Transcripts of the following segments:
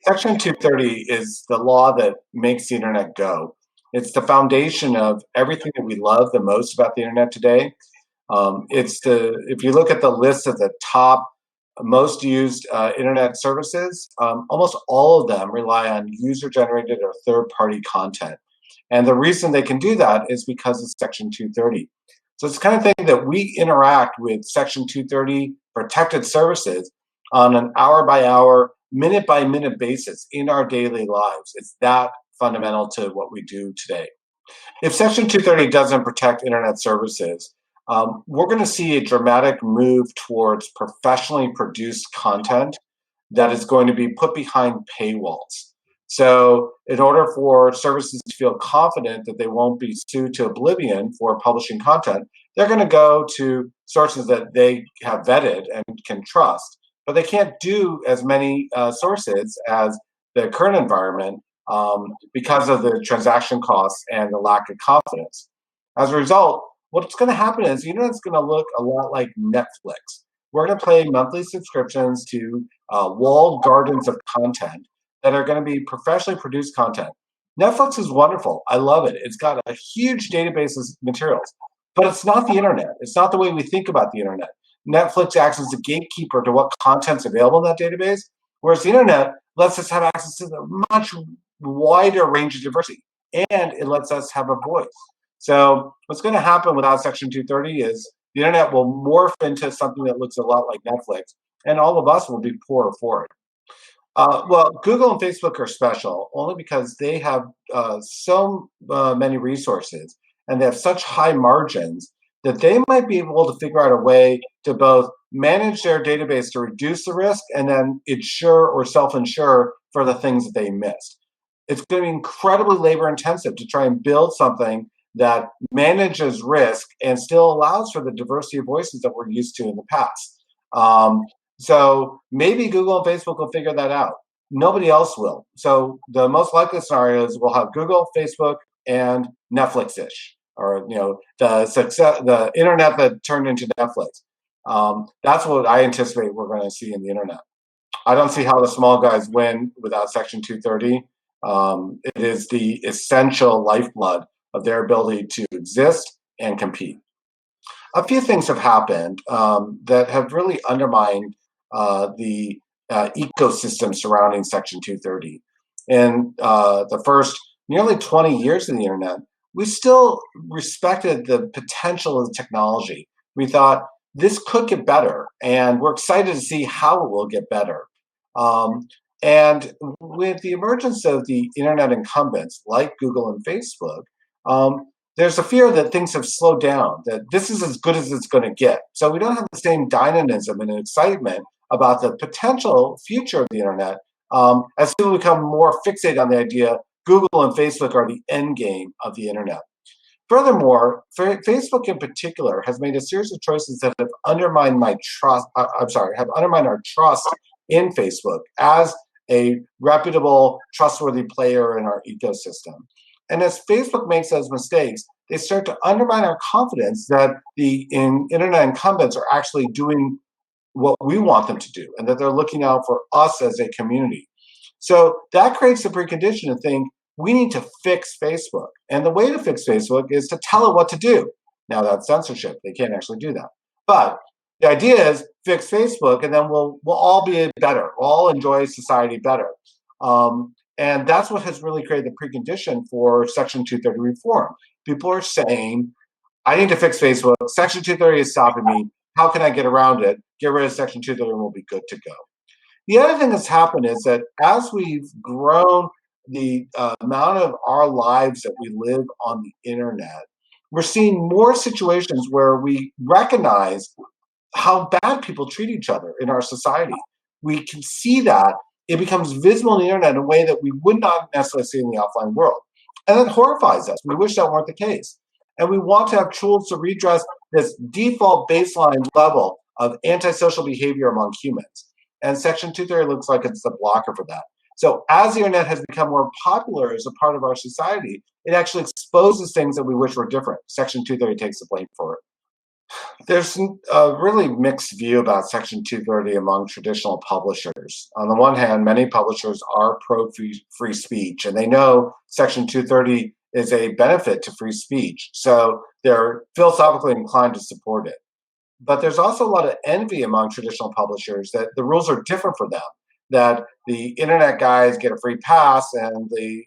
Section 230 is the law that makes the internet go. It's the foundation of everything that we love the most about the internet today. If you look at the list of the top most used internet services, almost all of them rely on user generated or third party content. And the reason they can do that is because of Section 230. So it's the kind of thing that we interact with Section 230 protected services on an hour by hour, minute by minute basis in our daily lives. It's that fundamental to what we do today. If Section 230 doesn't protect internet services, we're going to see a dramatic move towards professionally produced content that is going to be put behind paywalls. So, in order for services to feel confident that they won't be sued to oblivion for publishing content, they're going to go to sources that they have vetted and can trust. But they can't do as many sources as the current environment because of the transaction costs and the lack of confidence. As a result, what's going to happen is the internet's going to look a lot like Netflix. We're going to pay monthly subscriptions to walled gardens of content that are going to be professionally produced content. Netflix is wonderful. I love it. It's got a huge database of materials, but it's not the internet. It's not the way we think about the internet. Netflix acts as a gatekeeper to what content's available in that database, whereas the internet lets us have access to a much wider range of diversity, and it lets us have a voice. So what's going to happen without Section 230 is the internet will morph into something that looks a lot like Netflix, and all of us will be poorer for it. Well, Google and Facebook are special only because they have so many resources and they have such high margins that they might be able to figure out a way to both manage their database to reduce the risk and then insure or self-insure for the things that they missed. It's going to be incredibly labor intensive to try and build something that manages risk and still allows for the diversity of voices that we're used to in the past. So maybe Google and Facebook will figure that out. Nobody else will. So the most likely scenario is we'll have Google, Facebook, and Netflix-ish, or the internet that turned into Netflix. That's what I anticipate we're going to see in the internet. I don't see how the small guys win without Section 230. It is the essential lifeblood of their ability to exist and compete. A few things have happened that have really undermined the ecosystem surrounding Section 230. In the first nearly 20 years of the internet, we still respected the potential of the technology. We thought this could get better, and we're excited to see how it will get better. And with the emergence of the internet incumbents like Google and Facebook, there's a fear that things have slowed down, that this is as good as it's going to get. So we don't have the same dynamism and excitement about the potential future of the internet as people become more fixated on the idea Google and Facebook are the end game of the internet. Furthermore, Facebook in particular has made a series of choices that have undermined my trust. Have undermined our trust in Facebook as a reputable, trustworthy player in our ecosystem. And as Facebook makes those mistakes, they start to undermine our confidence that the internet incumbents are actually doing what we want them to do and that they're looking out for us as a community. So that creates the precondition to think we need to fix Facebook. And the way to fix Facebook is to tell it what to do. Now that's censorship. They can't actually do that. But the idea is fix Facebook and then we'll all be better. We'll all enjoy society better. And that's what has really created the precondition for Section 230 reform. People are saying, I need to fix Facebook. Section 230 is stopping me. How can I get around it? Get rid of Section 230 and we'll be good to go. The other thing that's happened is that as we've grown the amount of our lives that we live on the internet, we're seeing more situations where we recognize how bad people treat each other in our society. We can see that it becomes visible on the internet in a way that we would not necessarily see in the offline world. And that horrifies us. We wish that weren't the case. And we want to have tools to redress this default baseline level of antisocial behavior among humans. And Section 230 looks like it's a blocker for that. So as the internet has become more popular as a part of our society, it actually exposes things that we wish were different. Section 230 takes the blame for it. There's a really mixed view about Section 230 among traditional publishers. On the one hand, many publishers are pro free speech, and they know Section 230 is a benefit to free speech. So they're philosophically inclined to support it. But there's also a lot of envy among traditional publishers that the rules are different for them, that the internet guys get a free pass and the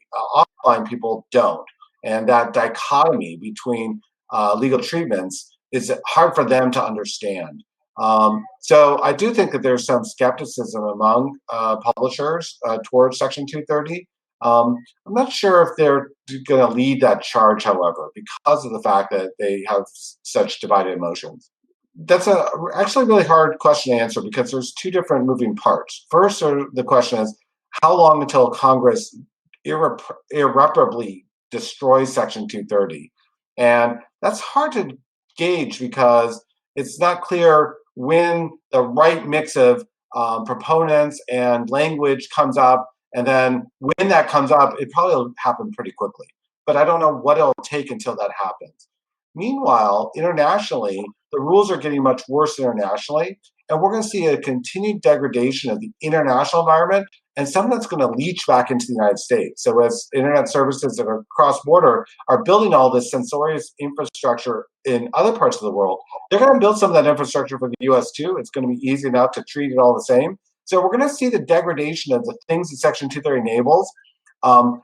offline people don't. And that dichotomy between legal treatments is hard for them to understand. So I do think that there's some skepticism among publishers towards Section 230. I'm not sure if they're going to lead that charge, however, because of the fact that they have such divided emotions. That's a actually really hard question to answer because there's two different moving parts. First, the question is how long until Congress irreparably destroys Section 230, and that's hard to gauge because it's not clear when the right mix of proponents and language comes up, and then when that comes up, it probably will happen pretty quickly. But I don't know what it'll take until that happens. Meanwhile, internationally, the rules are getting much worse internationally, and we're going to see a continued degradation of the international environment, and some of that's going to leach back into the United States. So, as internet services that are cross border are building all this censorious infrastructure in other parts of the world, they're going to build some of that infrastructure for the US too. It's going to be easy enough to treat it all the same. So, we're going to see the degradation of the things that Section 230 enables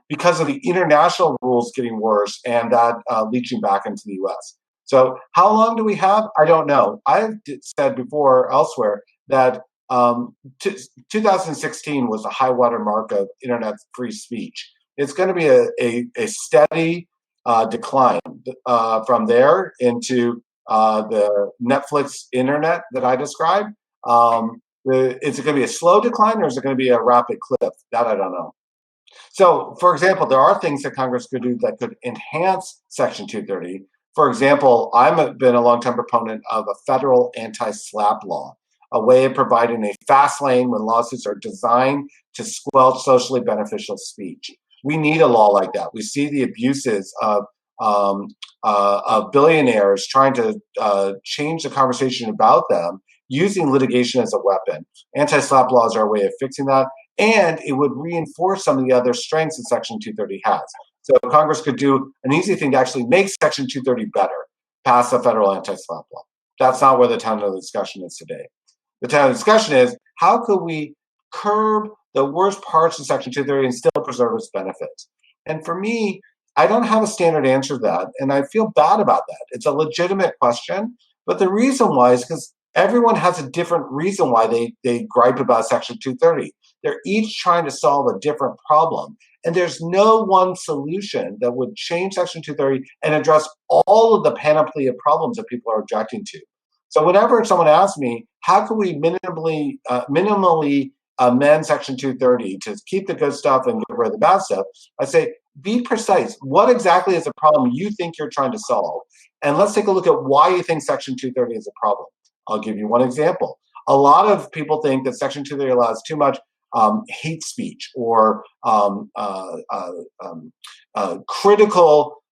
because of the international rules getting worse and that leaching back into the US. So, how long do we have? I don't know. I've said before elsewhere that 2016 was a high water mark of internet free speech. It's going to be a steady decline from there into the Netflix internet that I described. Is it going to be a slow decline or is it going to be a rapid cliff? That I don't know. So, for example, there are things that Congress could do that could enhance Section 230. For example, been a long-time proponent of a federal anti-SLAPP law, a way of providing a fast lane when lawsuits are designed to squelch socially beneficial speech. We need a law like that. We see the abuses of billionaires trying to change the conversation about them using litigation as a weapon. Anti-SLAPP laws are a way of fixing that, and it would reinforce some of the other strengths that Section 230 has. So Congress could do an easy thing to actually make Section 230 better, pass a federal anti-SLAPP law. That's not where the time of the discussion is today. The time of the discussion is how could we curb the worst parts of Section 230 and still preserve its benefits? And for me, I don't have a standard answer to that, and I feel bad about that. It's a legitimate question, but the reason why is because everyone has a different reason why they gripe about Section 230. They're each trying to solve a different problem. And there's no one solution that would change Section 230 and address all of the panoply of problems that people are objecting to. So whenever someone asks me, how can we minimally amend Section 230 to keep the good stuff and get rid of the bad stuff, I say, be precise. What exactly is the problem you think you're trying to solve? And let's take a look at why you think Section 230 is a problem. I'll give you one example. A lot of people think that Section 230 allows too much hate speech or critical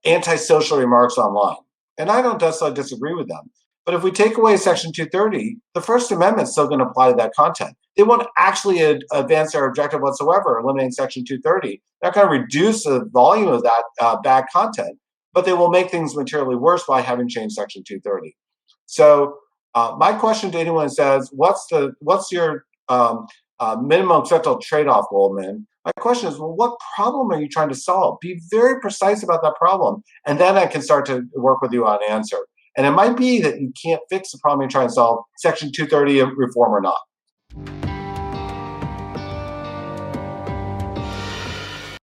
antisocial remarks online. And I don't necessarily disagree with them. But if we take away Section 230, the First Amendment is still going to apply to that content. They won't actually advance their objective whatsoever, eliminating Section 230. They're not going to reduce the volume of that bad content, but they will make things materially worse by having changed Section 230. So my question to anyone says, what's your minimum acceptable trade-off, Goldman? My question is, well, what problem are you trying to solve? Be very precise about that problem, and then I can start to work with you on an answer. And it might be that you can't fix the problem you're trying to solve, Section 230 reform or not.